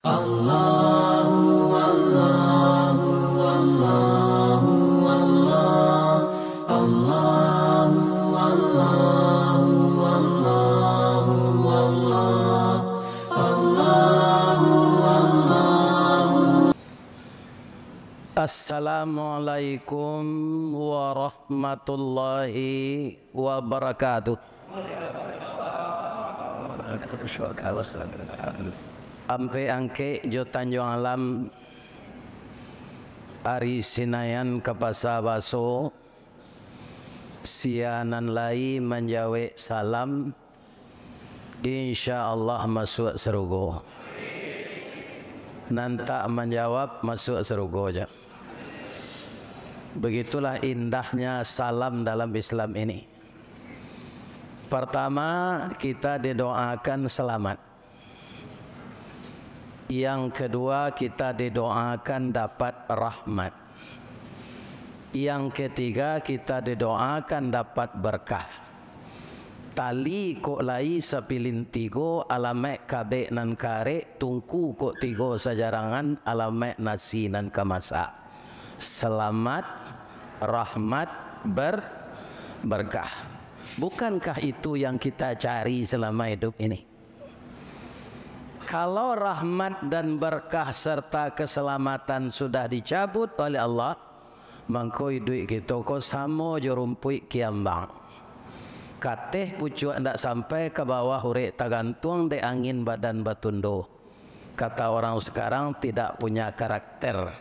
Assalamualaikum warahmatullahi wabarakatuh. Ampe angke jo Tanjung Alam Ari Sinayan Kapasa Baso sianan lai menjawe salam insyaallah masuk surga. Nanta menjawab masuk surga aja. Begitulah indahnya salam dalam Islam ini. Pertama, kita didoakan selamat. Yang kedua, kita didoakan dapat rahmat. Yang ketiga, kita didoakan dapat berkah. Tali kok lai sapilin tigo alamek kabe nan kare tungku kok tigo sajarangan alamek nasi nan kamasa. Selamat, rahmat, berkah. Bukankah itu yang kita cari selama hidup ini? Kalau rahmat dan berkah serta keselamatan sudah dicabut oleh Allah, mangkoi duit kita ko samo jorumpui kiambang. Kateh pucuk ndak sampai ke bawah hurek tagantung de angin badan batundo. Kata orang sekarang tidak punya karakter.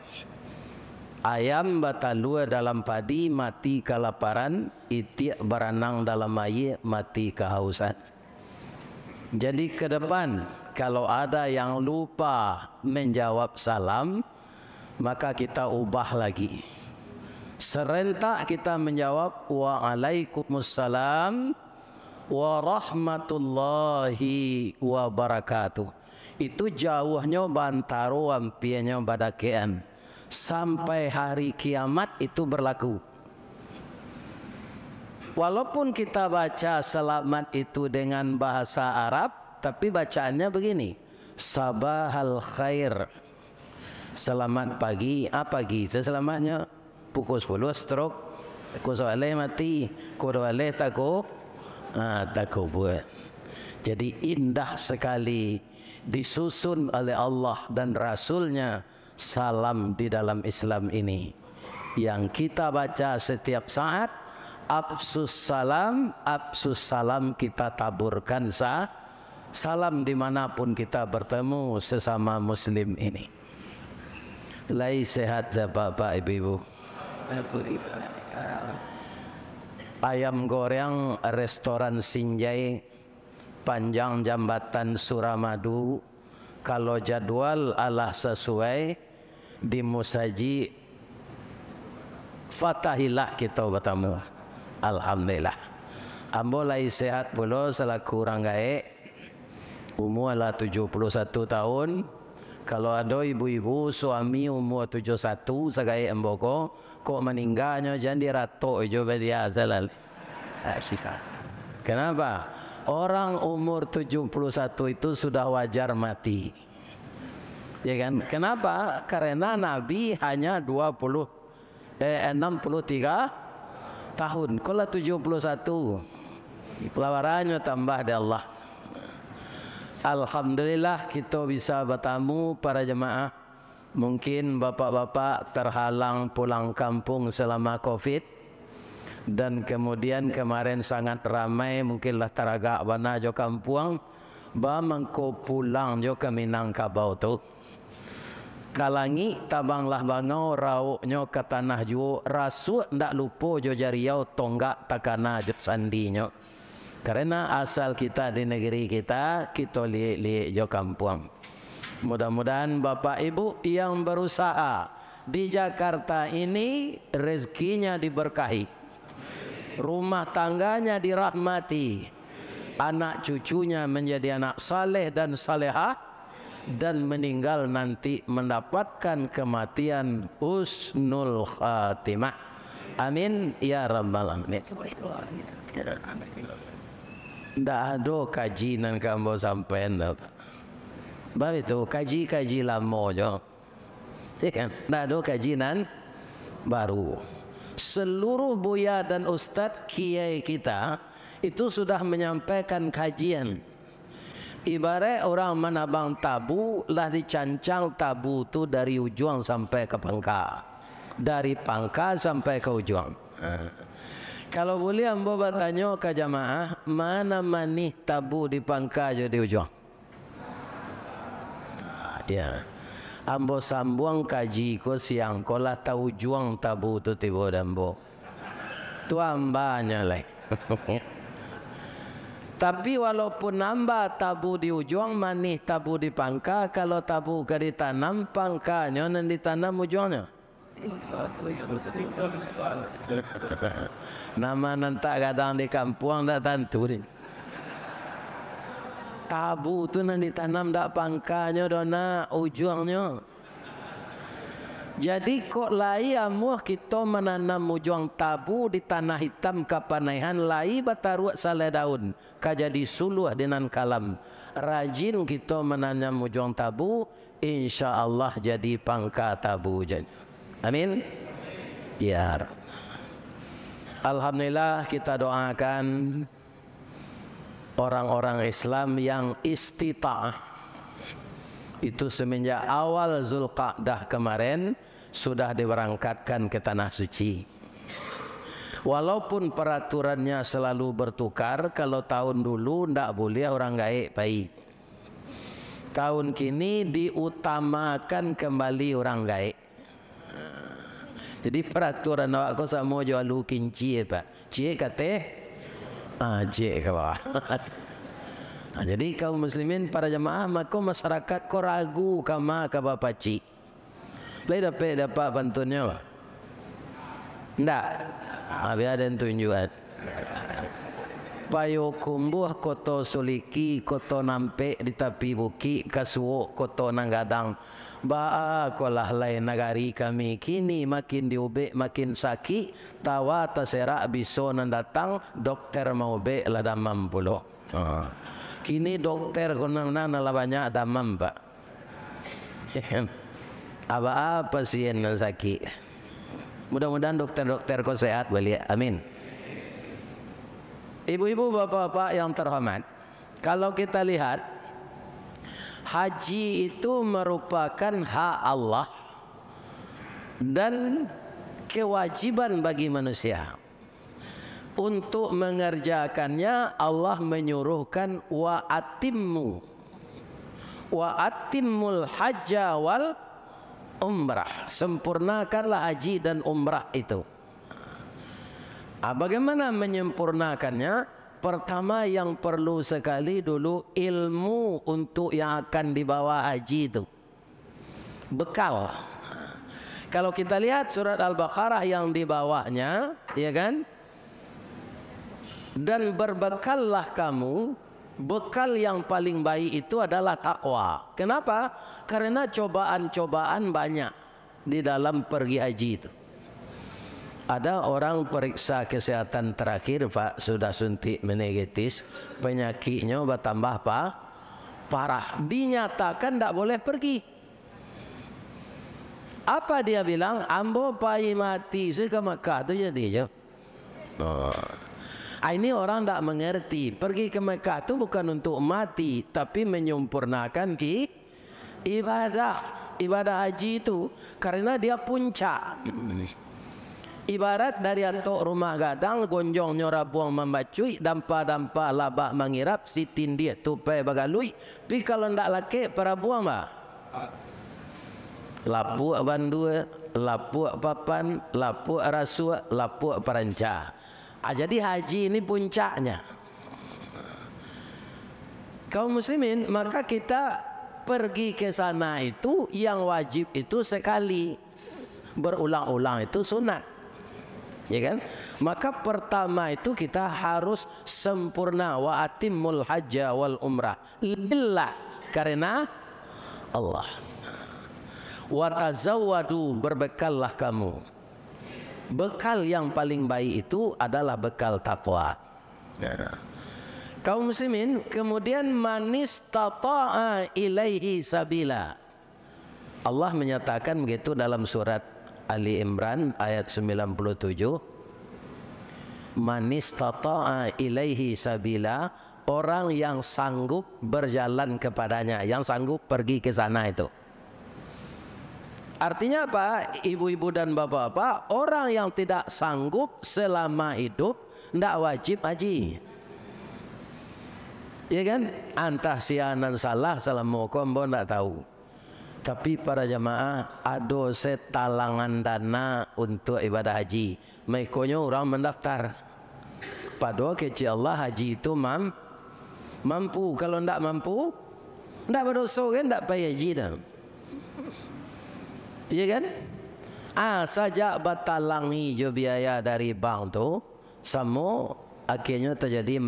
Ayam batalua dalam padi mati kelaparan, itik berenang dalam air mati kehausan. Jadi ke depan kalau ada yang lupa menjawab salam, maka kita ubah lagi. Serentak kita menjawab waalaikumsalam warahmatullahi wabarakatuh. Itu jauhnya bantaro ampianya badakean. Sampai hari kiamat itu berlaku. Walaupun kita baca selamat itu dengan bahasa Arab, tapi bacaannya begini. Sabahal khair. Selamat pagi. Apa pagi? Selamatnya pukul 10 stroke. Kusole mati. Kurwale tako. Tako buat. Jadi indah sekali disusun oleh Allah dan Rasulnya salam di dalam Islam ini yang kita baca setiap saat. Absus salam kita taburkan salam dimanapun kita bertemu sesama muslim ini. Lai sehat bapak ibu. Ayam goreng restoran Sinjai panjang jambatan Suramadu. Kalau jadwal Allah sesuai di musaji fatahilah kita bertemu. Alhamdulillah. Ambo lai sehat pula selaku orang gaek. Umur lah 71 tahun. Kalau ada ibu-ibu suami umur 71 segaek emboko kok meninggalnya jangan diratok jo dia zalal. Kenapa? Orang umur 71 itu sudah wajar mati. Ya kan? Kenapa? Karena Nabi hanya 63 tahun. Kalau 71 pelawarannya tambah dari Allah. Alhamdulillah kita bisa bertemu para jemaah. Mungkin bapak-bapak terhalang pulang kampung selama Covid. Dan kemudian kemarin sangat ramai, mungkinlah teragak bana jo kampung, ba mangko pulang jo ke Minangkabau tu. Kalangi tabanglah bangau rauknya ke tanah jo, rasu ndak lupa jo jariau tonggak takana jo sandinya. Karena asal kita di negeri kita lihat jo kampung. Mudah-mudahan bapak ibu yang berusaha di Jakarta ini rezekinya diberkahi. Rumah tangganya dirahmati, anak cucunya menjadi anak saleh dan salehah, dan meninggal nanti mendapatkan kematian husnul khatimah. Amin ya rabbal alamin. Tidak ada kajian kamu sampai Sebab itu kaji-kaji lama je. Kan? Tak ada kajian baru. Seluruh buya dan ustaz kiai kita itu sudah menyampaikan kajian. Ibarat orang menabang tabu, lah dicancang tabu tu dari ujung sampai ke pangkal, dari pangkal sampai ke ujung. Kalau boleh ambo bertanya ke jamaah, mana manih tabu di pangkal je di ujung? Ya. Ambo sambung kaji ko siang ko lah tahu juang tabu tu tiba dambo. Tu ambanya lah. Tapi walaupun nambah tabu di ujung, manih tabu di pangkal, kalau tabu ke ditanam pangkalnya dan ditanam ujungnya. Nama nantak kadang di kampung tak tentu ni. Tabu tu nanti ditanam dak pangkalnya dona ujungnya. Jadi kok lai amuh kita menanam ujung tabu di tanah hitam kapanaihan lai bataruak saleh daun kajadi suluh dengan kalam. Rajin kita menanam ujung tabu, insya-Allah jadi pangkal tabu jadi. Amin. Ya. Alhamdulillah kita doakan orang-orang Islam yang istita'ah itu semenjak awal Zulqa'dah kemarin sudah diberangkatkan ke tanah suci. Walaupun peraturannya selalu bertukar, kalau tahun dulu ndak boleh orang gaib baik. Tahun kini diutamakan kembali orang gaib. Jadi peraturan awak kau sama jual lu kinci pak. Cik kata cik ke bawah. Jadi kaum muslimin para jemaah maka masyarakat kau ragu kama ke bapak cik. Boleh dapat bantuannya apa? Ndak. Habis ada yang tunjukan. Payo kumbuh koto suliki koto nampe di tepi bukit kasuo koto nanggadang. Ba'a kolah lain negari kami kini makin diubek makin sakit tawa terserak biso nan datang dokter mau be lah damam puluh. Kini dokter konang nana lah banyak damam pak. Apa pasien yang sakit. Mudah-mudahan dokter-dokter kau sehat balik. Amin. Ibu-ibu, bapak-bapak yang terhormat, kalau kita lihat haji itu merupakan hak Allah dan kewajiban bagi manusia. Untuk mengerjakannya Allah menyuruhkan wa atimmul hajja wal umrah, sempurnakanlah haji dan umrah itu. Bagaimana menyempurnakannya? Pertama yang perlu sekali dulu ilmu untuk yang akan dibawa haji itu. Bekal. Kalau kita lihat surat Al-Baqarah yang dibawanya, ya kan? Dan berbekallah kamu, bekal yang paling baik itu adalah takwa. Kenapa? Karena cobaan-cobaan banyak di dalam pergi haji itu. Ada orang periksa kesehatan terakhir pak, sudah suntik meningitis, penyakitnya bertambah parah, dinyatakan tidak boleh pergi. Apa dia bilang? Ambo pai mati saya ke Mekah tu jadi je. Ini orang tidak mengerti. Pergi ke Mekah tu bukan untuk mati, tapi menyempurnakan ibadah haji itu, karena dia puncak. Ibarat dari atok rumah gadang, gonjong nyora buang membacui, dampa-dampa labak mengirap, sitin dia tupai bagalui. Tapi kalau ndak laki para buang bah. Lapuk bandua, lapuk papan, lapuk rasua, lapuk peranca. Jadi haji ini puncaknya. Kaum muslimin, maka kita pergi ke sana itu yang wajib itu sekali, berulang-ulang itu sunat. Ya kan? Maka pertama itu kita harus sempurna wa atimmul hajja wal umrah lillah, karena Allah. Wa tazawwadu, berbekallah kamu. Bekal yang paling baik itu adalah bekal takwa. Kaum muslimin, kemudian manis tata'a ilaihi sabila. Allah menyatakan begitu dalam surat Ali Imran ayat 97. Manis tata'a ilaihi sabila, orang yang sanggup berjalan kepadanya, yang sanggup pergi ke sana itu. Artinya apa? Ibu-ibu dan bapak-bapak, orang yang tidak sanggup selama hidup tidak wajib haji. Ya kan? Antah sianan salah mukom bo tidak tahu. Tapi para jamaah ada setalangan dana untuk ibadah haji. Mekonyo orang mendaftar. Padahal kecil Allah haji itu mampu. Kalau tidak mampu, tidak berdosa kan, tidak payah haji dah. Iya kan? Saja batalangi jo biaya dari bank tu, semua akhirnya terjadi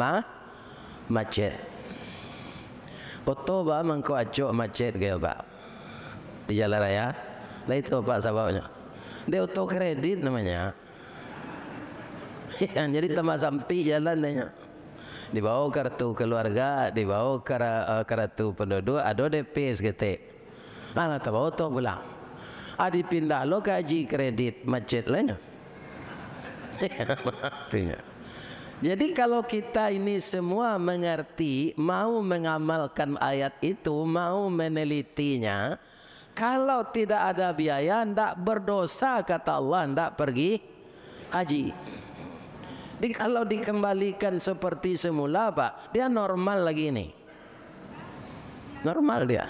macet. Oto ba mangko acok macet gaya pak di jalan raya. Lah itu pak sebabnya. Dia oto kredit namanya. Jadi tambah sampai jalannya. Dibawa kartu keluarga, dibawa kartu penduduk, ada DP seketik. Lah tambah oto pulang. Dipindah lo ke haji kredit macet lainnya. Jadi kalau kita ini semua mengerti, mau mengamalkan ayat itu, mau menelitinya, kalau tidak ada biaya, tidak berdosa kata Allah, tidak pergi haji. Kalau dikembalikan seperti semula pak, dia normal lagi nih. Normal dia.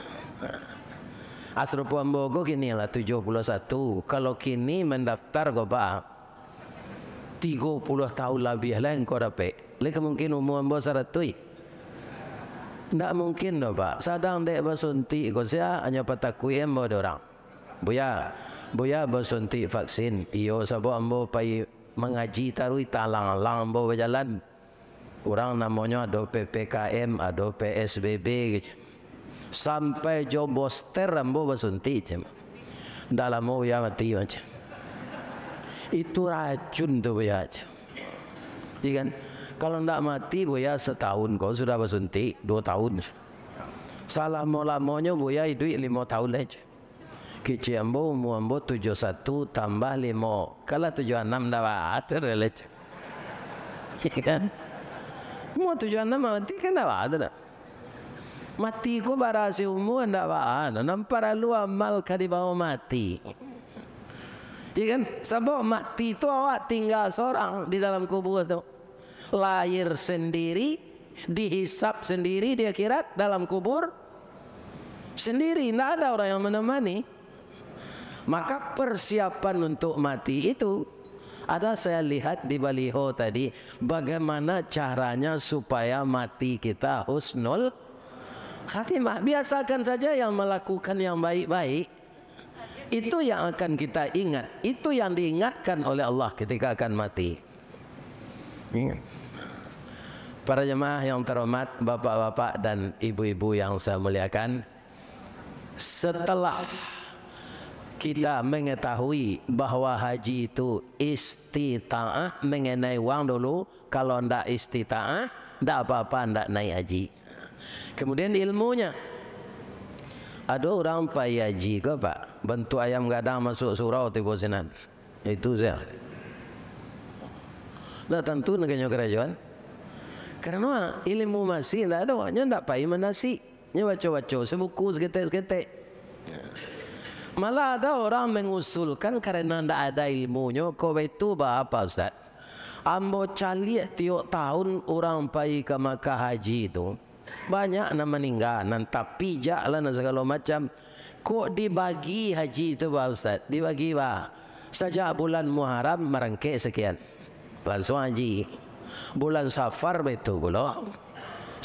Asrupu Ambogo kini lah 71. Kalau kini mendaftar kok pak 30 tahun lebih lah engkau dapat. Lek mungkin umur ambo 100. Tidak mungkin dah pak. Sadang dek bersuntik kau saya hanya patakui ambo orang. Buya bersuntik vaksin. Iyo sabuk ambo pai mengaji tarui talang-lang ambo berjalan. Orang namanya ada PPKM, ada PSBB gitu. Sampai jo booster ambo bersuntik cem. Dalam mau ya mati macam. Itu racun tu buaya. Jadi kan kalau tidak mati buaya setahun kau sudah bersuntik 2 tahun. Salah mula-mulanya buaya hidup 5 tahun aja. Kecil ambo umur ambo 71 tambah 5. Kalau 76 dah ada relate. Kan? Umur 76 mati kan dah ada. Mati ko barasi umur dah ada. Nampak lu amal kadi bawa mati. Ya kan? Sebab mati itu awak tinggal seorang di dalam kubur itu. Lahir sendiri, dihisap sendiri di akhirat dalam kubur sendiri. Tidak ada orang yang menemani. Maka persiapan untuk mati itu ada saya lihat di baliho tadi. Bagaimana caranya supaya mati kita husnul khatimah. Biasakan saja yang melakukan yang baik-baik. Itu yang akan kita ingat. Itu yang diingatkan oleh Allah ketika akan mati. Ingat. Para jemaah yang terhormat, bapak-bapak dan ibu-ibu yang saya muliakan, setelah kita mengetahui bahwa haji itu istita'ah, mengenai uang dulu. Kalau tidak istita'ah, tidak apa-apa, tidak naik haji. Kemudian ilmunya. Ada orang pai haji ke pak, bentuk ayam gadang masuk surau tiba sinan. Itu saya. Dah tentu neganya kerajaan. Karena ilmu masih tidak ada, hanya tidak pai menasi. Nya baca-baca sebuku seketek-seketek. Malah ada orang mengusulkan karena tidak ada ilmunya, kau itu apa Ustaz? Ambo cari tiap tahun orang pai ke Makkah haji itu. Banyak nak meninggal, nanti pijak lah segala macam. Kok dibagi haji itu Pak Ustaz? Dibagi Pak. Sejak bulan Muharram merengkek sekian. Langsung haji. Bulan Safar betul pula.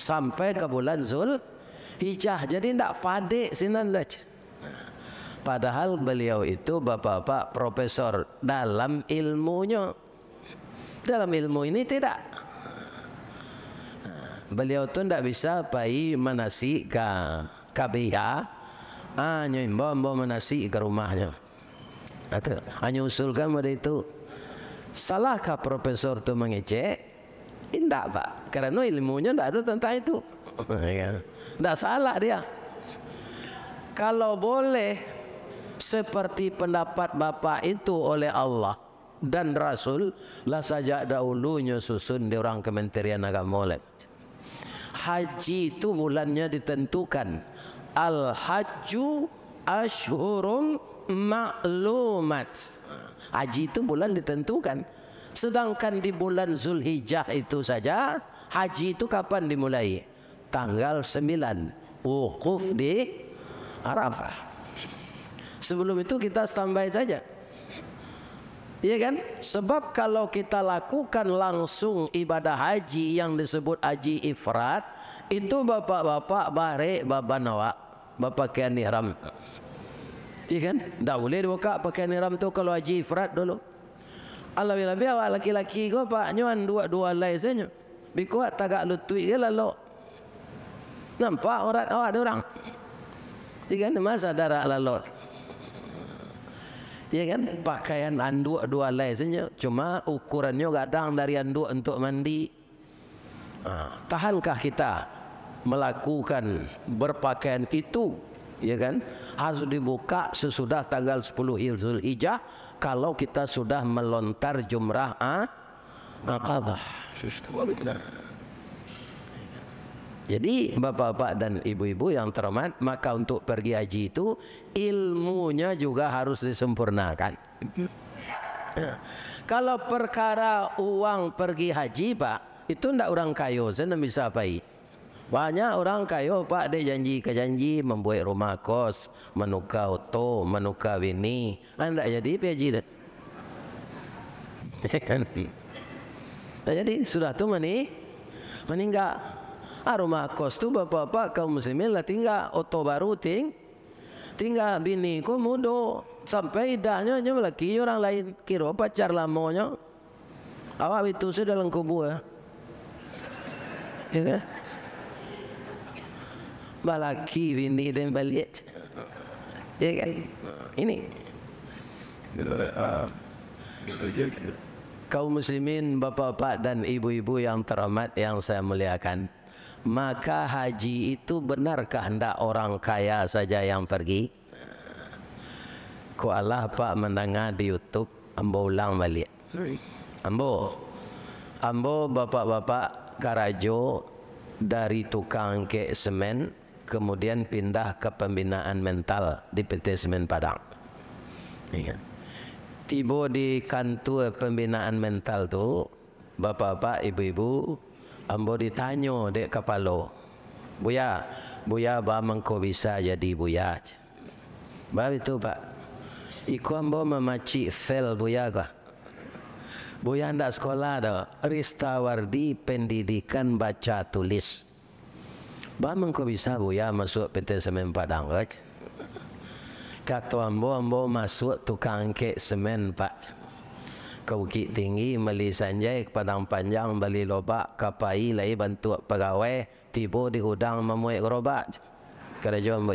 Sampai ke bulan Zulhijjah. Jadi tidak padik sinan lah. Padahal beliau itu bapak-bapak profesor dalam ilmunya. Dalam ilmu ini tidak. Beliau tu tidak bisa pergi menasi ke KBH, hanya bawa menasi ke rumahnya. Hanya usulkan pada itu. Salahkah profesor tu mengecek? Tidak Pak, karena ilmunya tidak ada tentang itu. Tidak salah dia. Kalau boleh seperti pendapat Bapak itu oleh Allah dan Rasul, lah saja dahulunya susun di orang Kementerian Agama oleh. Haji itu bulannya ditentukan. Al-hajju ashhurum ma'lumat. Haji itu bulan ditentukan. Sedangkan di bulan Zulhijjah itu saja, haji itu kapan dimulai? Tanggal 9, wukuf di Arafah. Sebelum itu kita standby saja. Iya kan? Sebab kalau kita lakukan langsung ibadah haji yang disebut haji ifrat, itu bapak-bapak bare babanawa, bapak pakaian ihram. Iya kan? Tak boleh dibuka pakaian ihram tu kalau haji ifrat dulu. Lebih-lebih awak laki-laki kau pak nyuan dua lai saja. Bikuat tagak lutui ke lalu. Nampak orang awak orang. Iya kan? Masa darah lalu. Ya kan, pakaian anduk dua lai saja, cuma ukurannya kadang dari anduk untuk mandi. Tahankah kita melakukan berpakaian itu? Ya kan, harus dibuka sesudah tanggal 10 Zulhijjah kalau kita sudah melontar jumrah Aqabah. Jadi bapak-bapak dan ibu-ibu yang terhormat, maka untuk pergi haji itu ilmunya juga harus disempurnakan. Kalau perkara uang pergi haji Pak, itu tidak orang kaya saya bisa pai. Banyak orang kaya Pak, dia janji ke janji membuat rumah kos, menukar auto, menukar bini, tidak jadi haji dah. Jadi sudah tu meninggal. Rumah kos tu bapak-bapak kaum muslimin lah tinggal auto baru tinggal bini ko mudo sampai idahnya lagi orang lain kira pacar lamonya awak itu sudah dalam kubur ya kan balaki bini dan balik ya kan ini kaum muslimin bapak-bapak dan ibu-ibu yang terhormat yang saya muliakan. Maka haji itu benarkah hendak orang kaya saja yang pergi? Ko Allah Pak mendengar di YouTube, ambo ulang balik. Ambo bapak-bapak Karajo dari tukang ke semen, kemudian pindah ke pembinaan mental di PT Semen Padang. Tiba di kantor pembinaan mental tu, bapak-bapak, ibu-ibu, ambo ditanya dek kepala, buya ba mengko bisa jadi buya? Bah itu Pak, iku ambo memaci fel buya kah? Buya ndak sekolah dah, Ristawardi pendidikan baca tulis. Bah mengko bisa buya masuk PT Semen Padang kah? Kata ambo masuk tukang kek semen Pak. Ke Bukit Tinggi, Meli Sanjay, ke Padang Panjang, beli lobak, kapai, lagi bantu pegawai, tiba di gudang memuai gerobak. Kerja ambo.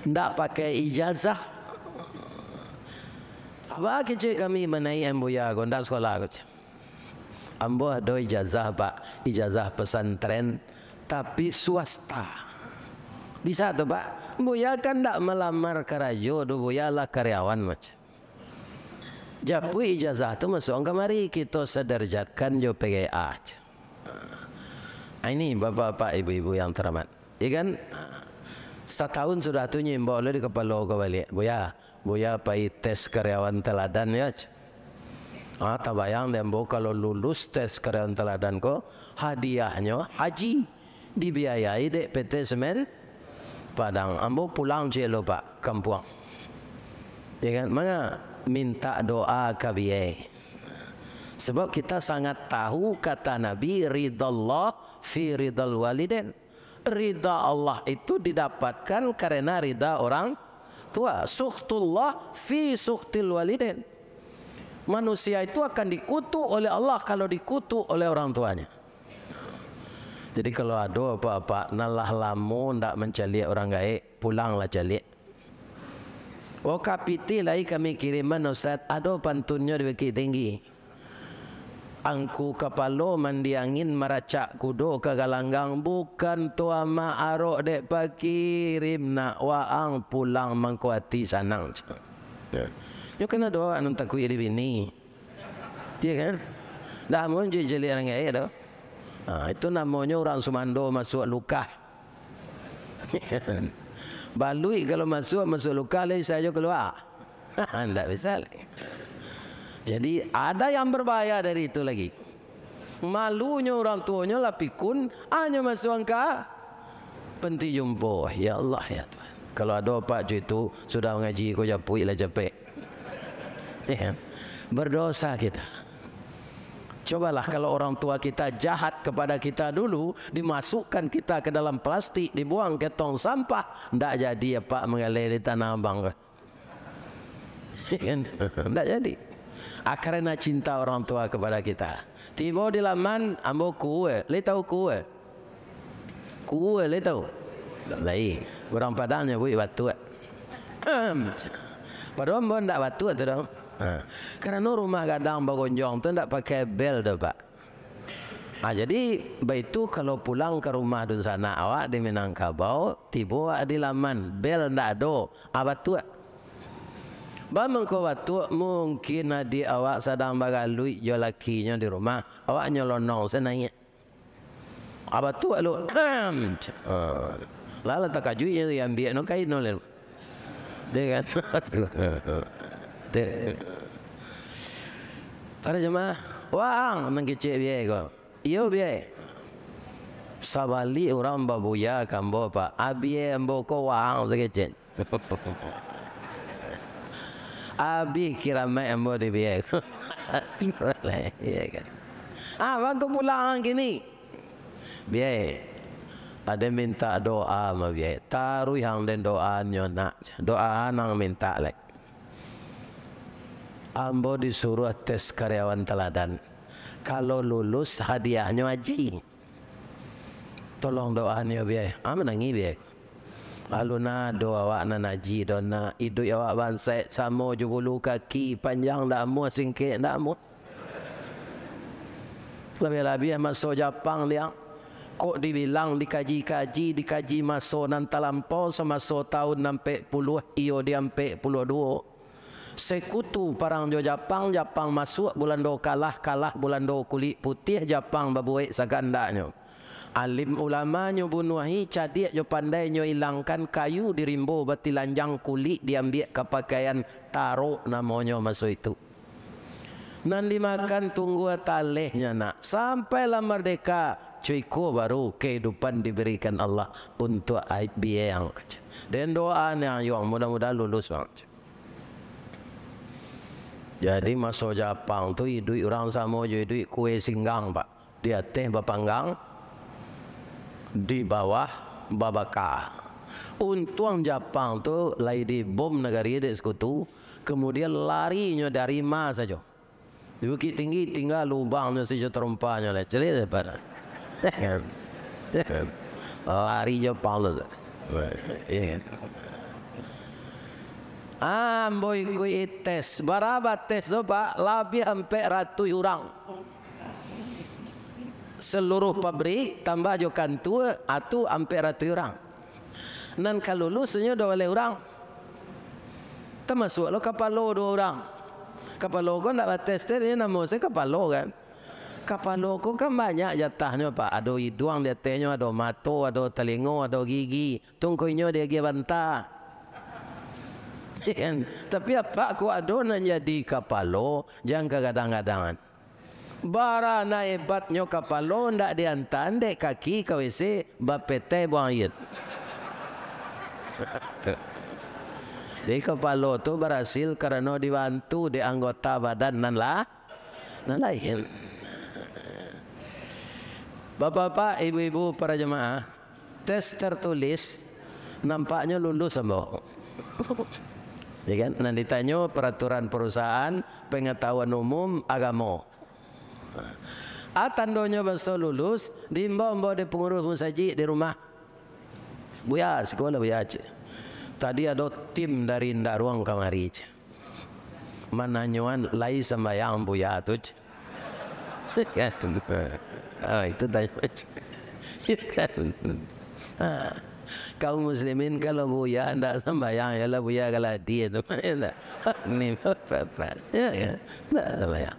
Ndak pakai ijazah. Apa kecil kami menaik amboya gondak sekolah aku. Ambo ada ijazah Pak, ijazah pesantren, tapi swasta. Bisa tu Pak. Buya kan ndak melamar kerja, buya lah karyawan macam. Japui ijazah tu masuk kemari kita sederjatkan jo PGA. Ini bapak-bapak ibu-ibu yang terhormat. Ya kan? Setahun sudah tu nyimbau di kepala kau balik. Buya pai tes karyawan teladan ya. Tak bayang dembo kalau lulus tes karyawan teladan ko hadiahnya haji dibiayai dek PT Semen Padang. Ambo pulang je lo Pak kampung. Ya kan? Mana minta doa kabiye. Sebab kita sangat tahu kata Nabi ridallah fi ridal waliden. Ridha Allah itu didapatkan karena ridha orang tua. Sukhtullah fi sukhtil waliden. Manusia itu akan dikutuk oleh Allah kalau dikutuk oleh orang tuanya. Jadi kalau ada apa-apa nalah lamu ndak mencari orang gaib, pulanglah cari. Kapiti lagi kami kiriman Ustaz, ada pantunnya di Bukit Tinggi. Angku kapalo mandi angin maracak kudo ke galanggang bukan tua ma arok dek pakirim nak waang pulang mangkuati sanang. Yo kena doa anu takui di bini. Dia kan? Dah mun jeli orang ai dah. Itu namanya orang Sumando masuk luka. Balui kalau masuk luka lain saja keluar. Tidak bisa. Jadi ada yang berbahaya dari itu lagi. Malunya orang tuanya lah pikun, hanya masuk angka penti jumpa. Ya Allah ya Tuhan. Kalau ada pak itu sudah mengaji kau japui lah capek. Berdosa kita. Cobalah kalau orang tua kita jahat kepada kita dulu, dimasukkan kita ke dalam plastik, dibuang ke tong sampah, tidak jadi ya pak mengalir di tanah abang. Tidak jadi. Karena cinta orang tua kepada kita. Tiba di laman ambo kue, le tahu kue? Kue le tahu? Lai, orang Padangnya buat batu. Padahal ambo ndak batu tu dah. Karena rumah gadang bagonjong tu ndak pakai bel dah pak. Jadi baitu kalau pulang ke rumah di sana awak di Minangkabau, tiba di laman bel ndak ada, batu. Bamang ko watu mungkin adi awak sedang bagalui jo lakinya di rumah, awak nyolonong senangnya. Apa tu lu? Lala tak kajunya yang biar no kain nolel. Dia kan. Para jemaah, wang mengkecek biar ko. Iyo biar. Sabali orang babuya kambo pak. Abi ambo ko wang sekecek. Abi kira mai ambo di biar. Iya kan. Bang pulang gini. Biar. Ada minta doa ma biar. Taruh yang den doa nyona. Doa nang minta lek. Ambo disuruh tes karyawan teladan. Kalau lulus hadiahnya haji. Tolong doanya biar. Menangi biar. Aluna doa awak na naji dona hidup awak bangsa samo jugulu kaki panjang dak mu singkek dak mu. Lebih-lebih masuk Jepang liang. Kok dibilang dikaji masuk nan talampau semasuk tahun 60 iyo dia 42. Sekutu parang jo Jepang masuk bulan do kalah bulan do kulit putih Jepang babuik sagandanya. Alim ulamanya bunuhi cadik jo pandai nyo hilangkan kayu di rimbo batilanjang kulit diambil ke pakaian taruh namanya masuk itu. Nan dimakan tunggu talehnya nak sampailah merdeka cuiku baru kehidupan diberikan Allah untuk biaya yang kecil. Dan doanya yang mudah-mudahan lulus bang. Jadi masuk Jepang tu hidup orang sama je hidup kue singgang pak. Dia teh bapanggang di bawah babaka. Untung Jepang tu lagi di bom negara dia sekutu, kemudian larinya dari mas saja. Di bukit tinggi tinggal lubangnya saja terumpanya lah. Jadi pada lari Jepang tu. Boy kui tes, berapa tes tu pak? Lebih hampir 100 orang. Seluruh pabrik tambah jo kantor atau hampir 100 orang. Dan kalau lulusnya 2 orang. Termasuk lo kapalo 2 orang. Kapalo ko nak tes dia nama saya kapalo kan. Kapalo ko kan banyak jatahnya pak. Ada hidung dia tehnya, ada mata, ada telinga, ada gigi. Tungkunya dia gigi bantah. Tapi apa ko ada nak jadi kapalo jangan kadang-kadangan. Bara na hebatnya kapalo ndak diantan dek kaki ke WC bapete buang air. Di kapalo tu berhasil karena dibantu di anggota badan nan lain. Bapak-bapak, ibu-ibu para jemaah, tes tertulis nampaknya lulus semua. Ya kan? Nanti ditanya peraturan perusahaan, pengetahuan umum, agama. Tandonya bahasa lulus, diimbau-imbau di pengurus musaji di rumah. Buya, sekolah buya aja. Tadi ada tim dari Ndaruang kamari. Mananyuan lai sembayang buya tu. Itu tanya. Kaum muslimin kalau buya hendak sembahyang ialah buya kalau dia tu ni ya tak sembahyang.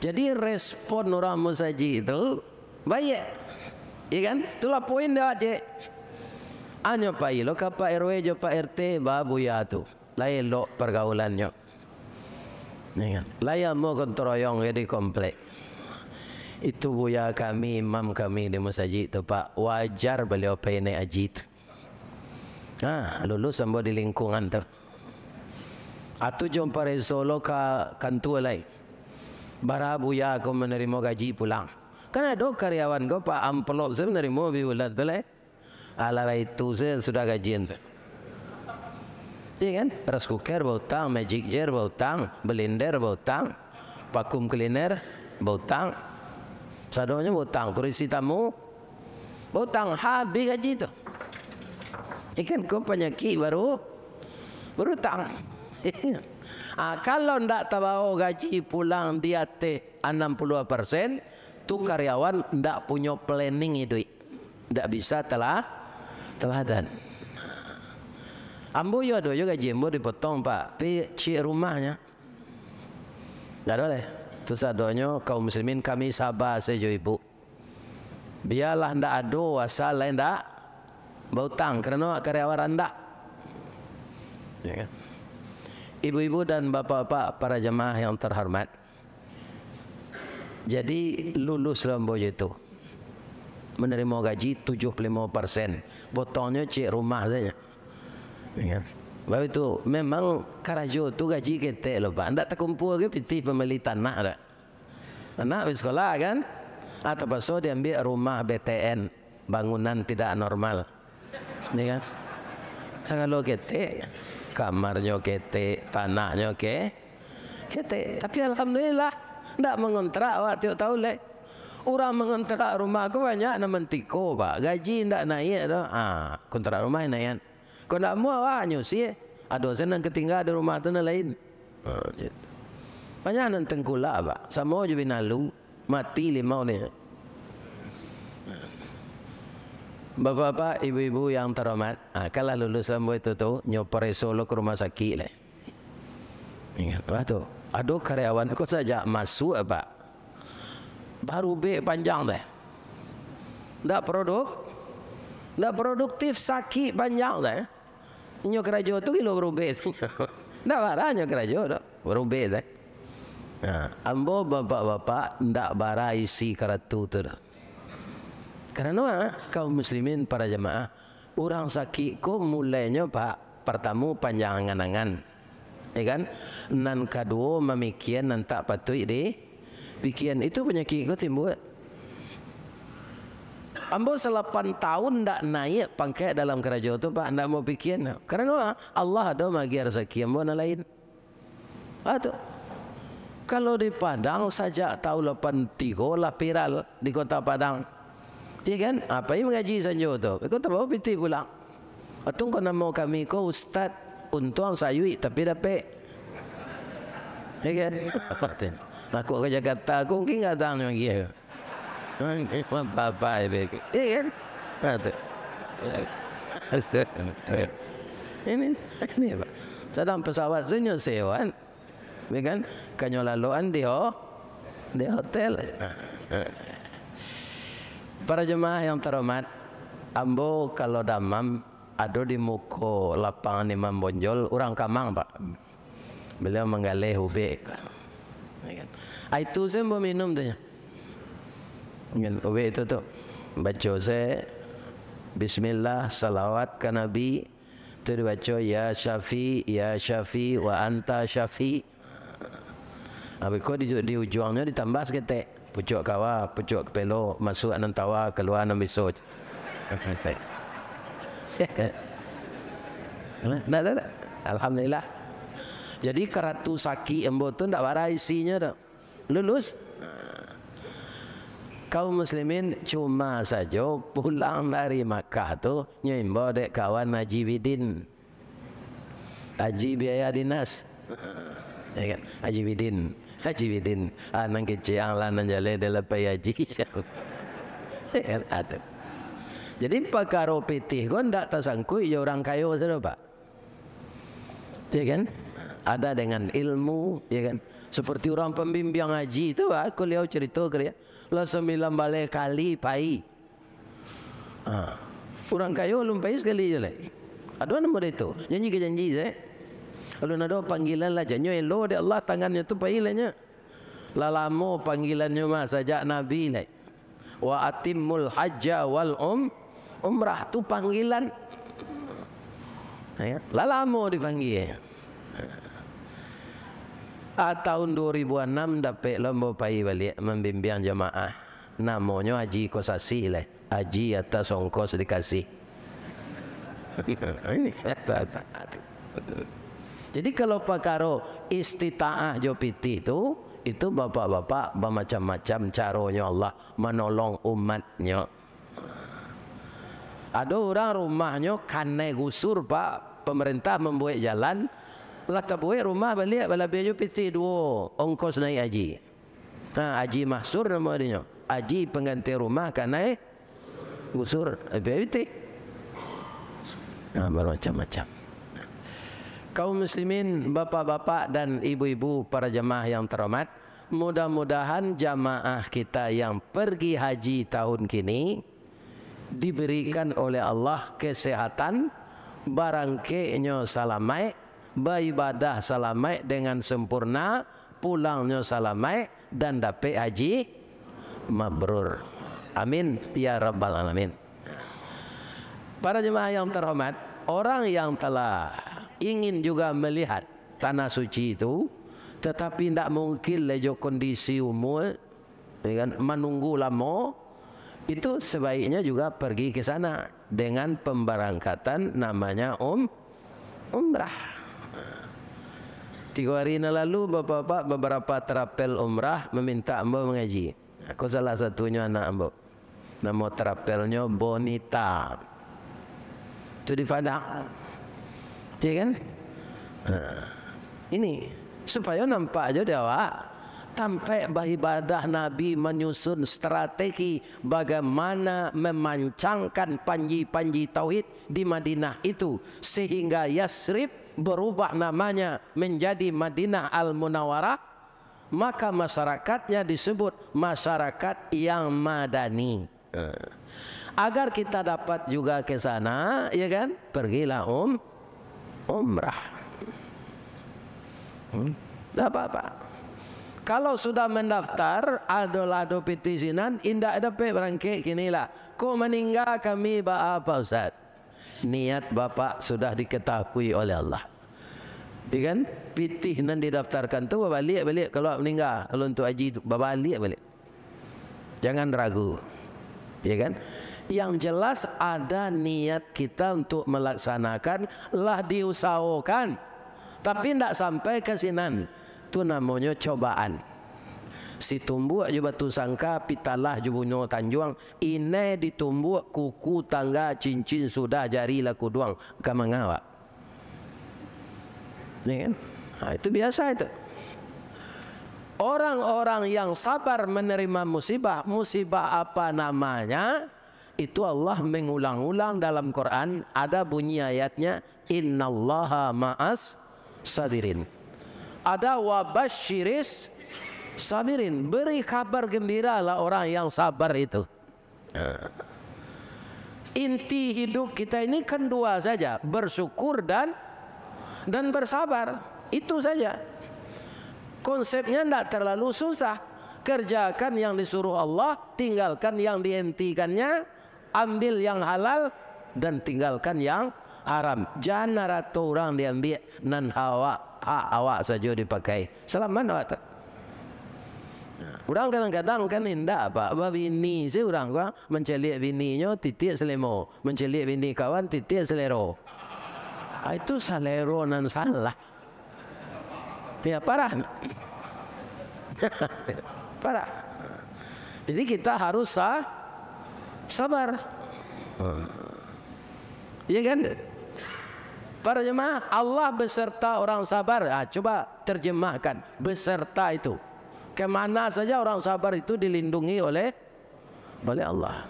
Jadi respon orang musaji itu baik, ya kan? Itulah poin dia cik. Anyo pai lo Pak RW jo Pak RT ba buya tu lain lo pergaulannya, ya kan? Layan mau kontroyong di komplek. Itu buya kami, imam kami di masjid tu Pak, wajar beliau pergi naik haji tu. Lulus sampai di lingkungan tu. Atu jumpa dari Solo ke kantor lain. Bara buya aku menerima gaji pulang. Kan ada karyawan kau Pak amplop saya menerima bulan tu lah. Ala itu saya sudah gajian tu. Iya kan? Rice cooker bautang, magic jar bautang, blender bautang, vacuum cleaner bautang. Sadonya butang, kursi tamu butang, habis gaji tu. Ikan kau penyakit baru tang. Kalau ndak tahu gaji pulang dia teh 60%, tu karyawan ndak punya planning itu, ndak bisa teladan. Ambo yo ada yo gaji ambo dipotong Pak, pi cik rumahnya ndak ada leh. Terus adanya kaum muslimin kami sabar saja ibu. Biarlah ndak ado asal lain ndak bautang kerana karyawan ndak. Ya kan? Ibu-ibu dan bapak-bapak para jemaah yang terhormat. Jadi lulus dalam bojo itu menerima gaji 75%. Potongnya cik rumah saja. Ya kan? Bahawa itu memang karajo tu gaji kita loh Pak. Ndak terkumpul ke piti pembeli tanah dah. Anak di sekolah kan? Atau pasal dia ambil rumah BTN, bangunan tidak normal. Ini kan? Kalau kita kamarnya kita, tanahnya kita. Tapi alhamdulillah ndak mengontrak awak tiap tahun leh. Orang mengontrak rumah aku banyak nama tiko Pak. Gaji ndak naik dah. Kontrak rumah naik. Kau nak mau awak nyusi, ada senang ketinggal di rumah tu lain. Banyak nan tengkulak Pak. Sama je binalu mati 5 ni. Bapak-bapak, ibu-ibu yang terhormat, kalau lulus sampai itu tu nyopore Solo ke rumah sakit le. Ingat tu, ada karyawan kau saja masuk Pak. Baru be panjang deh. Ndak produktif sakit panjang deh. Nyo kerajo tu kilo berubah. Ndak baranya kerajo dah berubah deh. Ambo bapak-bapak ndak bara isi karatu tu dah. Kerana kaum muslimin para jemaah, orang sakit ko mulainya Pak pertama panjang angan-angan. Ya kan? Nan kedua memikian nan tak patut pikiran itu penyakit ko timbul. Ambo 8 tahun ndak naik pangkat dalam kerajaan tu Pak, ndak mau pikiran. Kerana Allah ada bagi rezeki ambo lain. Atu. Kalau di Padang saja tahun 83 lah viral di kota Padang. Iya kan? Apa yang mengaji saja tu? Kau tak mau piti pulang. Atung kau nama kami ko ustaz untung sayui tapi dapat. Iya kan? Aku ke Jakarta aku mungkin enggak tahu lagi ya. Apa itu? Iya kan? Ini apa? Sedang pesawat sunyi sewan. Ya kan? Kanyo laluan di hotel. Para jemaah yang terhormat, ambo kalau damam ada di muka lapangan Imam Bonjol, orang Kamang Pak. Beliau menggalih ube. Itu saya mau minum tu. Ube itu tu. Baca saya Bismillah, salawat ke Nabi. Itu dibaca ya Syafi wa anta Syafi. Habis kau di ujungnya ditambah seketek. Pucuk kawa, pucuk kepelo, masuk anan tawa, keluar anan besok. Tak. Alhamdulillah. Jadi karatu sakit embo tu tak bara isinya dah. Lulus. Kaum muslimin cuma saja pulang dari Makkah tu nyimbo dek kawan Haji Bidin. Haji biaya dinas. Ya kan? Haji Bidin. Haji Bidin anang keciang lanan jale de lepai haji. Ada. Jadi perkara pitih kon ndak tersangkui ya orang kaya saja Pak. Ya kan? Ada dengan ilmu, ya kan? Seperti orang pembimbing haji itu Pak, aku lihat cerita kerja. Lah 9 balai kali pai. Orang kaya belum pai sekali je lah. Ada nama dia itu. Janji ke janji saya. Kalau ada panggilan lah janyo elo de Allah tangannya tu pai lahnya. Lah lama panggilannya mah sajak Nabi lah. Wa atimmul hajja wal umrah tu panggilan. Ya, lah lama dipanggil. Tahun 2006 dapat lomba pai balik membimbing jemaah. Namanya Haji Kosasi lah. Haji atas ongkos dikasih. Ini jadi kalau perkara istita'ah jopiti itu bapak-bapak bermacam-macam caranya Allah menolong umatnya. Ada orang rumahnya kanai gusur Pak, pemerintah membuat jalan, lah kebuat rumah balik bala biaya jopiti 2 ongkos naik haji. Haji mahsur nama dia. Haji pengganti rumah kanai gusur jopiti. Bermacam-macam. Kaum muslimin, bapak-bapak dan ibu-ibu para jemaah yang terhormat, mudah-mudahan jamaah kita yang pergi haji tahun kini diberikan oleh Allah kesehatan, barangkainya salamai, beribadah salamai dengan sempurna, pulangnya salamai dan dapat haji mabrur. Amin ya rabbal alamin. Para jemaah yang terhormat, orang yang telah ingin juga melihat tanah suci itu, tetapi tidak mungkin lejo kondisi umur, dengan menunggu lama, itu sebaiknya juga pergi ke sana dengan pemberangkatan namanya umrah. 3 hari lalu bapak-bapak beberapa terapel umrah meminta ambo mengaji. Aku salah satunya anak ambo. Nama terapelnya Bonita. Itu di Padang. Ya kan? Ini supaya nampak aja dia awak sampai beribadah Nabi menyusun strategi bagaimana memancangkan panji-panji tauhid di Madinah itu sehingga Yasrib berubah namanya menjadi Madinah Al-Munawwarah, maka masyarakatnya disebut masyarakat yang madani. Agar kita dapat juga ke sana, ya kan? Pergilah umrah. Tak apa-apa. Kalau sudah mendaftar, ada petisinan, indah ada berangkat kinilah. Kok meninggal kami apa Ustaz? Niat bapak sudah diketahui oleh Allah. Ya kan? Pitih nan didaftarkan tu balik kalau meninggal, kalau untuk haji tu balik. Jangan ragu. Ya kan? Yang jelas ada niat kita untuk melaksanakan, lah diusahakan, tapi tidak sampai ke sinan. Itu namanya cobaan. Si tumbuk je batu sangka, pitalah je bunyo tanjuang. Ini ditumbuk kuku tangga cincin sudah jari laku duang. Kamu ngawak. Ya kan? Itu biasa itu. Orang-orang yang sabar menerima musibah apa namanya? Itu Allah mengulang-ulang dalam Quran, ada bunyi ayatnya, innallaha ma'as sabirin. Ada wabasyiris sabirin, beri kabar gembira lah orang yang sabar itu. Inti hidup kita ini kan 2 saja, bersyukur dan bersabar. Itu saja. Konsepnya tidak terlalu susah. Kerjakan yang disuruh Allah, tinggalkan yang dihentikannya, ambil yang halal dan tinggalkan yang haram. Jangan rata orang diambil nan awak saja dipakai. Selamat awak tak? Orang kadang-kadang kan indah apa bini si orang gua mencelik bininya titik selemo, mencelik bini kawan titik selero. Itu selero nan salah. Ya parah. Parah. Jadi kita harus sabar. Iya kan? Para jemaah, Allah beserta orang sabar. Coba terjemahkan beserta itu. Kemana saja orang sabar itu dilindungi oleh Allah.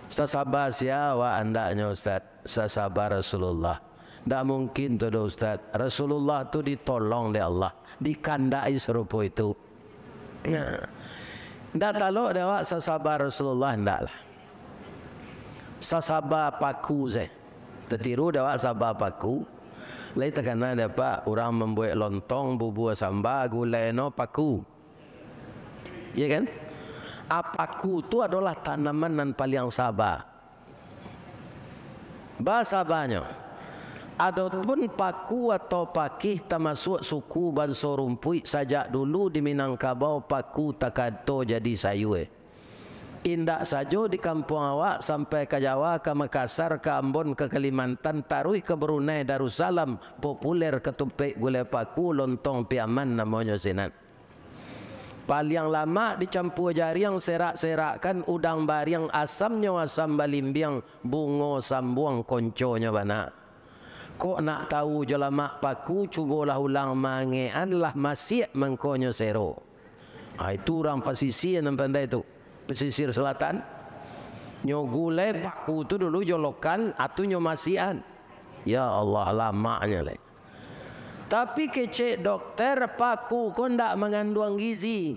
Sasabar siapa andaknya Ustaz? Sasabar Rasulullah. Tak mungkin tu Ustaz. Rasulullah tu ditolong oleh Allah, dikandai serupa itu. Tak tahu dah sasabar Rasulullah ndaklah. Sasabar paku saya. Tertiru dah sabar paku. Lain terkena dapat orang membuat lontong, bubur sambal, gulai no paku. Ya kan? Paku tu adalah tanaman yang paling sabar. Sabarnya. Adapun paku atau pakih termasuk suku bangsa rumput sajak dulu di Minangkabau paku takato jadi sayur. Indak saja di kampung awak sampai ke Jawa, ke Makassar, ke Ambon, ke Kalimantan, tarui ke Brunei, Darussalam, populer ketumpik gulai paku, lontong piaman namanya sinan. Paling lama dicampur jaring serak-serakkan udang bariang, asamnya asam balimbiang, bungo sambuang konconya bana. Kok nak tahu jelamak paku, cubalah ulang mangean lah masih mengkonyo sero. Itu orang pesisir yang pandai itu. Pesisir selatan. Nyo gulai paku tu dulu jolokan atau nyo masian. Ya Allah lamanya leh. Tapi kecek dokter paku kau ndak mengandung gizi.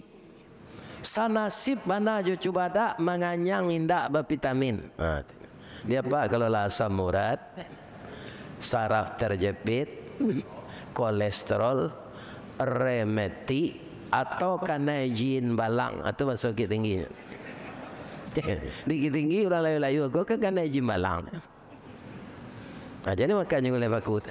Sanasib mana jo cuba dak menganyang indak bervitamin. Dia pak kalau lah asam urat, saraf terjepit, kolesterol, rematik atau karena jin balang atau sakit tingginya. Dikit tinggi orang layu-layu aku kan kena jin balang. Jadi makanya gulai paku.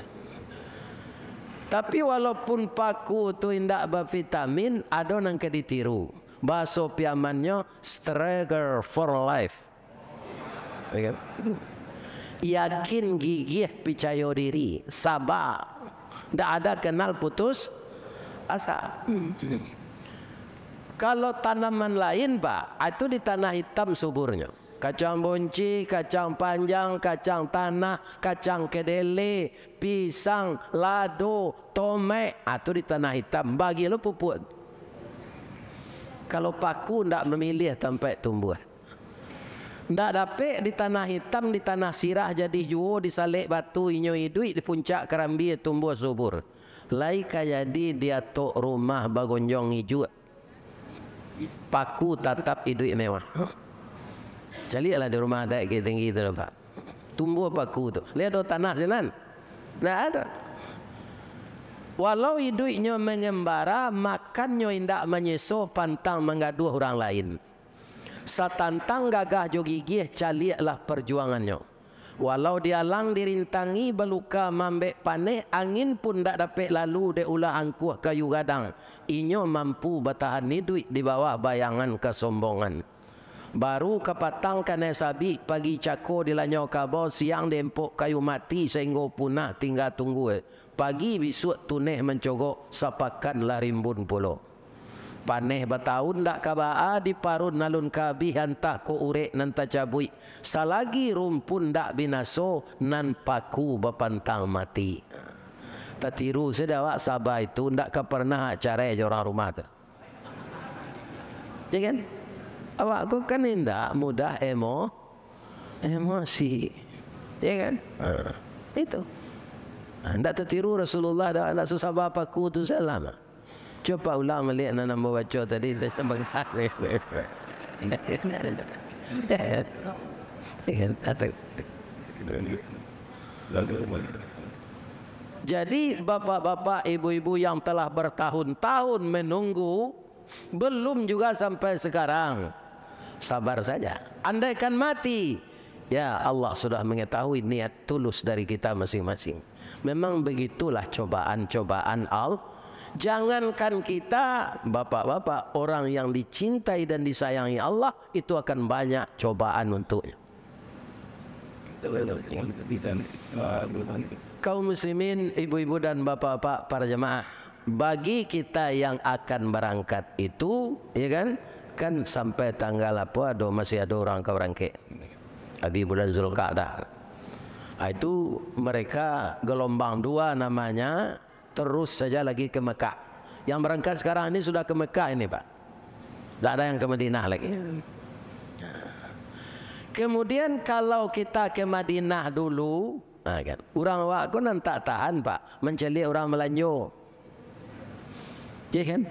Tapi walaupun paku tu indak bervitamin, ada yang keditiru. Bahasa piamannya struggle for life. Yakin, gigih, percaya diri, sabar. Tak ada kenal putus asa. Kalau tanaman lain pak, itu di tanah hitam suburnya. Kacang bonci, kacang panjang, kacang tanah, kacang kedele, pisang, lado, tomat, itu di tanah hitam. Bagi lo pupuk. Kalau paku tidak memilih tempat tumbuh. Tidak dapat di tanah hitam, di tanah sirah jadi juo, disalik batu, inyo hidui, di puncak kerambi tumbuh subur. Lai kayadi dia tok rumah bagonjong hijau. Paku tetap hidup mewah. Carilah di rumah ada tinggi itu pak. Tumbuh paku tu. Lihat ada tanah jalan. Tidak ada. Walau hidupnya mengembara, makannya indak menyeso pantang mengaduh orang lain. Satantang gagah jo gigih caliaklah perjuangannya. Walau dialang dirintangi beluka mambek paneh, angin pun tak dapat lalu de ulah angkuh kayu gadang. Inyo mampu bertahan hidup di bawah bayangan kesombongan. Baru kepatang kena sabi pagi cako dilanyau kabau, siang dempok kayu mati sehingga punah tinggal tunggu. Pagi besok tuneh mencogok sapakan larimbun pulau. Paneh bertahun tak kabaa di parun nalun kabi hantah ko urek nan tajabui. Salagi rumpun tak binaso nan paku berpantang mati. Tak tiru sedawak sabar itu tak pernah cara orang rumah tu. Ya kan? Awak kau kan indah mudah emosi. Ya kan? Itu. Tak tertiru Rasulullah tak sesabar paku tu selama. Coba ulang melihat nama baca tadi saya sembang Jadi bapak-bapak, ibu-ibu yang telah bertahun-tahun menunggu, belum juga sampai sekarang, sabar saja. Andaikan mati, ya Allah sudah mengetahui niat tulus dari kita masing-masing. Memang begitulah cobaan-cobaan Allah. Jangankan kita, bapak-bapak, orang yang dicintai dan disayangi Allah, itu akan banyak cobaan untuknya. Kaum muslimin, ibu-ibu dan bapak-bapak, para jemaah, bagi kita yang akan berangkat itu, ya kan sampai tanggal apa, masih ada orang ke berangkat. Abi bulan Zulqa'dah. Itu mereka gelombang 2 namanya. Terus saja lagi ke Mekah. Yang berangkat sekarang ini sudah ke Mekah ini Pak. Tak ada yang ke Madinah lagi. Kemudian kalau kita ke Madinah dulu, kan, orang awak pun tak tahan Pak, mencelik orang Melanjo. Ya kan?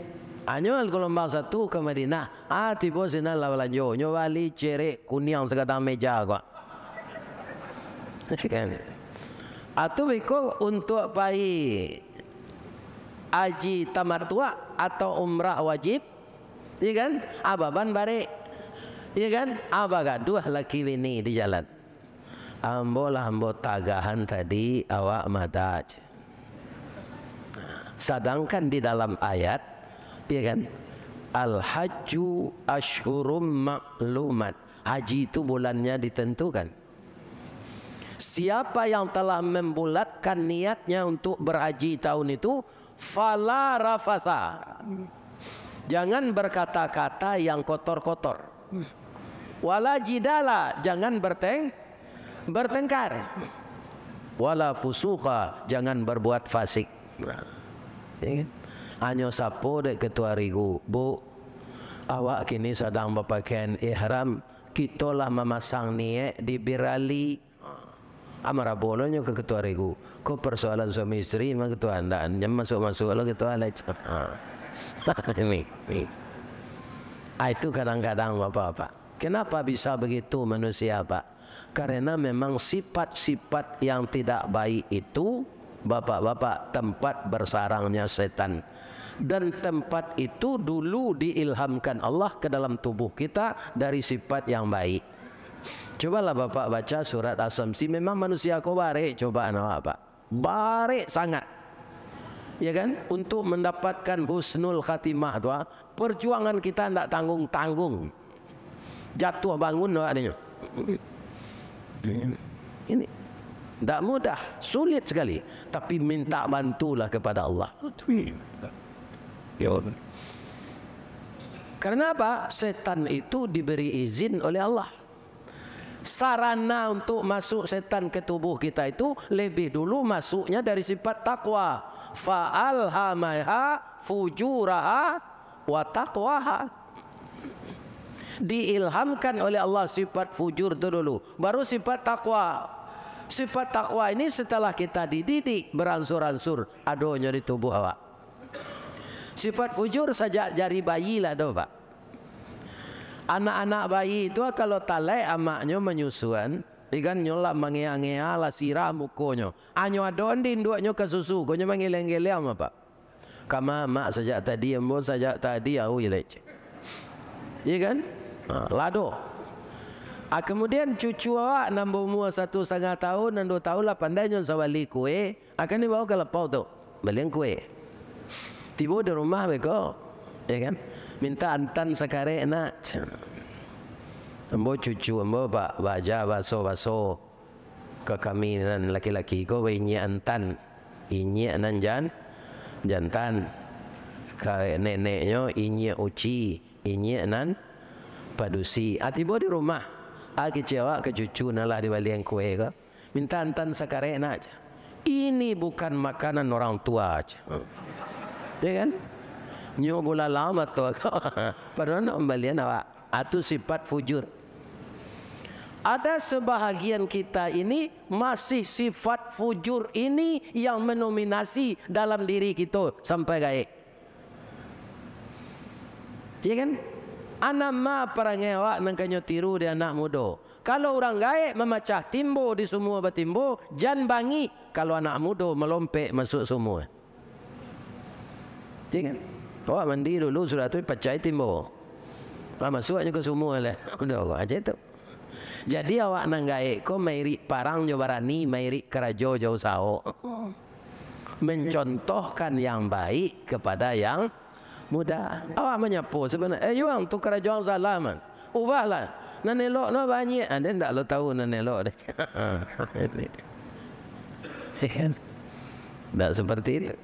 Anyol gelombang satu ke Madinah, tiba sini lah Melanjo, nyowali cerek kuning sekadang meja kok. Kan? Atau biko untuk pai haji tamattua atau umrah wajib, ya kan? Ababan bare, ya kan? Abagaduh laki ini di jalan. Ambo tagahan tadi awak madaj. Sedangkan di dalam ayat, ya kan? Al-hajju ashhurum ma'lumat. Haji itu bulannya ditentukan. Siapa yang telah membulatkan niatnya untuk berhaji tahun itu, fala rafasa. Jangan berkata-kata yang kotor-kotor. Wala jidala, jangan bertengkar. Wala fusuqa, jangan berbuat fasik. Hanya sapo dek ketua rigu, Bu, awak kini sedang berpakaian ihram, kita lah memasang niat di birali. Amara bolonyo ke ketua rigu. Kok persoalan suami istri memang ketua anda, masuk-masuk lo ketua lah. Ini. Itu kadang-kadang Bapak-Bapak. Kenapa bisa begitu manusia Pak? Karena memang sifat-sifat yang tidak baik itu, Bapak-Bapak, tempat bersarangnya setan. Dan tempat itu dulu diilhamkan Allah ke dalam tubuh kita dari sifat yang baik. Cobalah Bapak baca surat As-Samsi, memang manusia kau barik, coba anak Pak. Barik sangat. Ya kan? Untuk mendapatkan husnul khatimah tu, perjuangan kita tidak tanggung-tanggung. Jatuh bangun adanya. Ini tidak mudah, sulit sekali. Tapi minta bantulah kepada Allah. Karena apa? Setan itu diberi izin oleh Allah. Sarana untuk masuk setan ke tubuh kita itu lebih dulu masuknya dari sifat takwa. Fa'alhamaha fujuraha wa taqwaha. Diilhamkan oleh Allah sifat fujur itu dulu, baru sifat takwa. Sifat takwa ini setelah kita dididik beransur-ansur adanya di tubuh awak. Sifat fujur sejak jari bayi lah dah Pak. Anak-anak bayi itu kalau talai amaknya menyusuan, ikan nyola mengea-ngea lah sirah mukonya. Anyo adon di induknya ke susu, konya menggeleng-geleng apa? Kama mak sejak tadi, embo sejak tadi aku jelek. Iya kan? Lado. Kemudian cucu awak nambah umur 1,5 tahun dan 2 tahun lah pandainya sawali kue, akan dibawa ke lepau tu, beliin kue. Tiba di rumah beko, ya kan? Minta antan sekarek nak. Ambo cucu ambo pak baja baso ke kami dan laki-laki ko inye antan, inye nan jantan. Ke neneknya inye uci, inye nan padusi. Tiba di rumah, kecewa ke cucu nalah dibalian kue ko. Minta antan sekarek nak. Ini bukan makanan orang tua. Ya kan? Nyo bola lama tu, padahal nak kembalian awak. Itu sifat fujur. Ada sebahagian kita ini masih sifat fujur ini yang mendominasi dalam diri kita sampai gaib. Ya kan? Anak ma perangai awak nangkanyo tiru di anak muda. Kalau orang gaib memecah timbo di semua batimbo, jangan bangi kalau anak muda melompek masuk semua. Ya kan? Awak mandi dulu sudah tu pecah timbo. Masuknya ke semua lah. Udah kok aja itu. Jadi awak nanggai ko mairi parang jo barani mairi kerajo jauh sao. Mencontohkan yang baik kepada yang muda. Awak menyapu sebenarnya. Yuang tu kerajo salaman. Ubahlah. Nanelok no banyak. Anda tak lo tahu nanelok dah. Sekian. Tak seperti itu.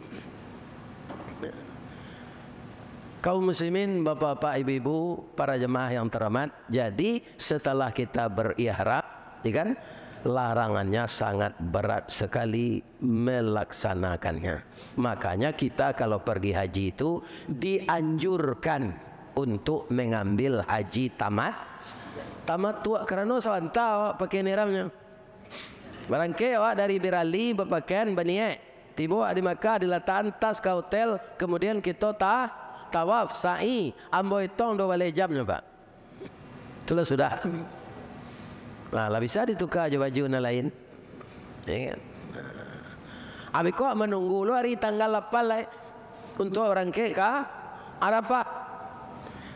Kaum muslimin, bapak-bapak, ibu-ibu, para jemaah yang terhormat. Jadi setelah kita berihram, kan, larangannya sangat berat sekali melaksanakannya. Makanya kita kalau pergi haji itu dianjurkan untuk mengambil haji tamat tua, karena sawanta awak pakai niramnya. Barangke awak dari Birali berpakaian baniak, tiba di Makkah diletakkan tas ke hotel, kemudian kita tawaf sa'i ambo hitong 2 jamnya Pak. Itulah sudah. Nah, lah bisa ditukar aja baju lain. Ya kan? Abi kok menunggu lu hari tanggal 8 lah untuk orang ke Arafah.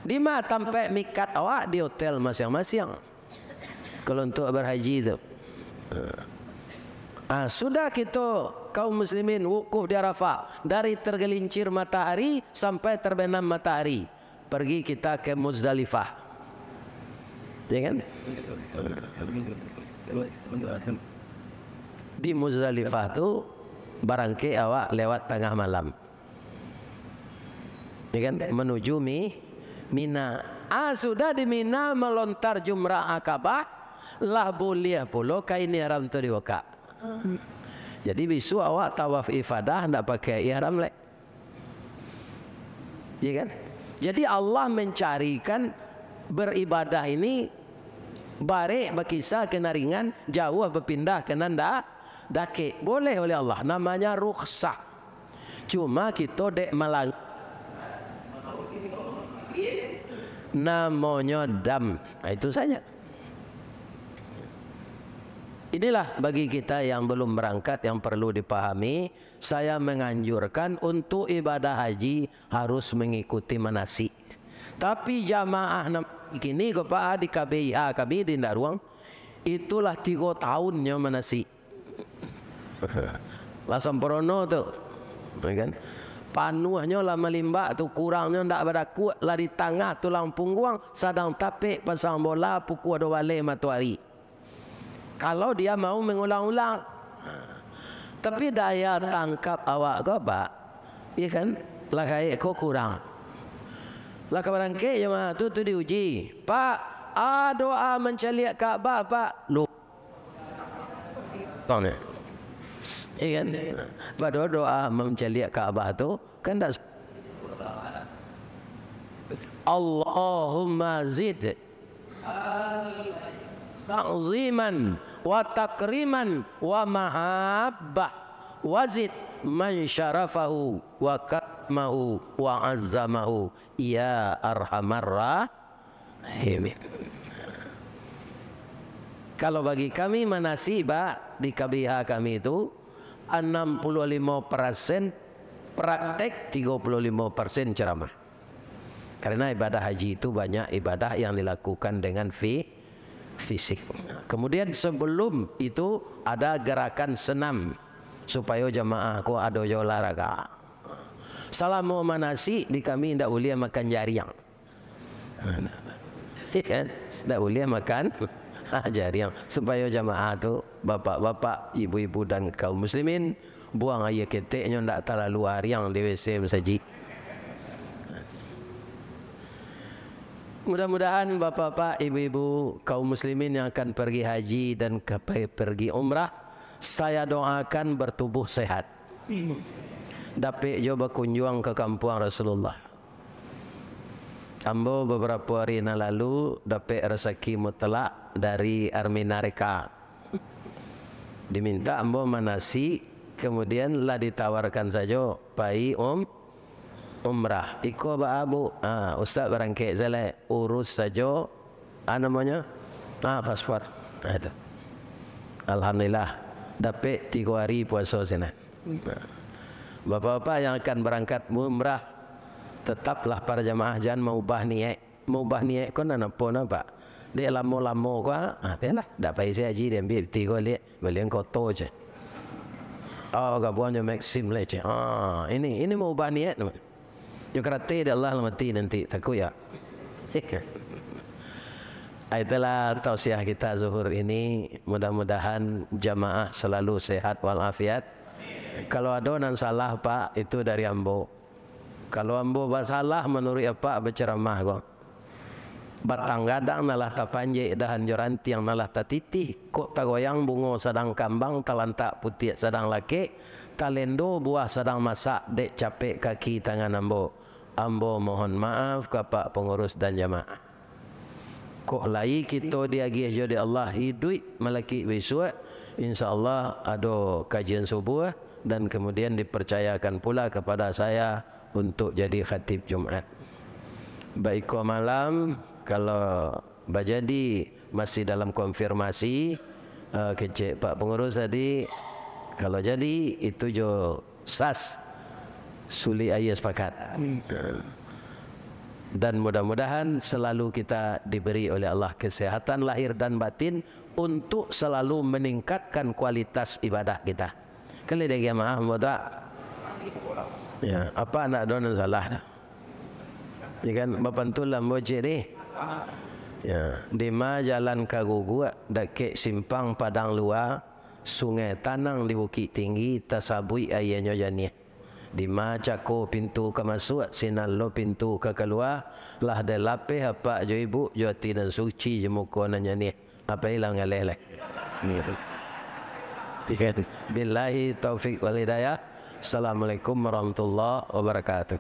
Di mana sampai mikat awak di hotel masing-masing. Kalau untuk berhaji itu. Sudah kita kaum muslimin wukuf di Arafah dari tergelincir matahari sampai terbenam matahari. Pergi kita ke Muzdalifah. Ya kan? Di Muzdalifah tu barangke awak lewat tengah malam. Ya kan? Menuju Mina. Sudah di Mina melontar jumrah Akabah, lah boleh pula kain ihram tu dibuka. Jadi besok awak tawaf ifadah ndak pakai ihram lek. Ya kan? Jadi Allah mencarikan beribadah ini bare berkisah kena ringan, jauh berpindah kena dake. Boleh oleh Allah, namanya rukhsah. Cuma kita dek malang namanya dam. Itu saja. Inilah bagi kita yang belum berangkat yang perlu dipahami. Saya menganjurkan untuk ibadah haji harus mengikuti manasik. Tapi jamaah kini kepada di KBIA kami di Daruang itulah 3 tahunnya manasik. Lah sempurna tu, kan? Panuhnya lah melimbak tu, kurangnya ndak berdaku lah di tengah tulang punggung sedang tapik pasang bola pukul 2 balik matahari. Kalau dia mau mengulang-ulang, tapi daya tangkap awak kau Pak, ya kan? Lah kayak kau kurang. Lah kabarangke jemaah tu diuji. Pak, doa menceliak Ka'bah Pak. Lu. Tahu ni? Iya kan? Pada doa menceliak Ka'bah tu kan tak Allahumma zid ta'ziman wa takriman wa mahabbah wazid man syarafahu wa katmahu wa azzamahu ya arhamar rahimin. Kalau bagi kami manasik di KBH kami itu 65% praktek, 35% ceramah. Karena ibadah haji itu banyak ibadah yang dilakukan dengan fisik. Kemudian sebelum itu ada gerakan senam supaya jamaah ko ada olahraga. Selama manasik di kami tidak boleh makan jariang. Tidak boleh makan jariang supaya jamaah tu bapak-bapak, ibu-ibu dan kaum muslimin buang air keteknya tidak terlalu hariang di WC masjid. Mudah-mudahan bapak-bapak, ibu-ibu, kaum muslimin yang akan pergi haji dan pergi umrah, saya doakan bertubuh sehat. Dapat jo berkunjung ke kampung Rasulullah. Ambo beberapa hari yang lalu dapat rezeki mutlak dari Arminareka. Diminta ambo manasik, kemudian lah ditawarkan saja pai umrah. Iko abu, ustaz barangke zale urus saja, namanya, paspor. Itu. Alhamdulillah dapat 3 hari puasa sana. Bapak-bapak yang akan berangkat umrah, tetaplah para jamaah jangan mengubah niat. Mengubah niat kau nak apa? Dia lama-lama kau, belah. Dapat isi haji dia ambil 3 liat, belian kotor je. Gabuannya maksim le je. Ini mengubah niat. Yo kerate Allah mati nanti takut ya. Itulah tausiah kita zuhur ini. Mudah-mudahan jamaah selalu sehat walafiat. Kalau ada yang salah Pak, itu dari ambo. Kalau ambo salah menurut apa berceramah kok. batang gadang nalah tapanjek dahan joranti yang nalah tatitih kok tagoyang bungo sedang kambang talantak putih sedang laki talendo buah sedang masak dek capek kaki tangan ambo mohon maaf kepada pengurus dan jamaah kok lai kita diagih jadi Allah hidup melaki wiswa insyaallah ada kajian subuh dan kemudian dipercayakan pula kepada saya untuk jadi khatib Jumat. Baik malam kalau bajadi masih dalam konfirmasi kecek Pak Pengurus tadi kalau jadi itu jo sas suli ayah sepakat dan mudah-mudahan selalu kita diberi oleh Allah kesehatan lahir dan batin untuk selalu meningkatkan kualitas ibadah kita. Kali dia jemaah muda ya apa nak donan salah dah ikan bapantulah moje ni ya di ma jalan Kagugu dek simpang Padang Luar sungai Tanang di Bukit Tinggi tasabui ayahnya jani di ma cako pintu ke masuk sinalo pintu ke keluar lah de lapeh apa jo ibu jo dan suci jemuko nanya ni apa hilang lele ni billahi taufik wal hidayah. Assalamualaikum warahmatullahi wabarakatuh.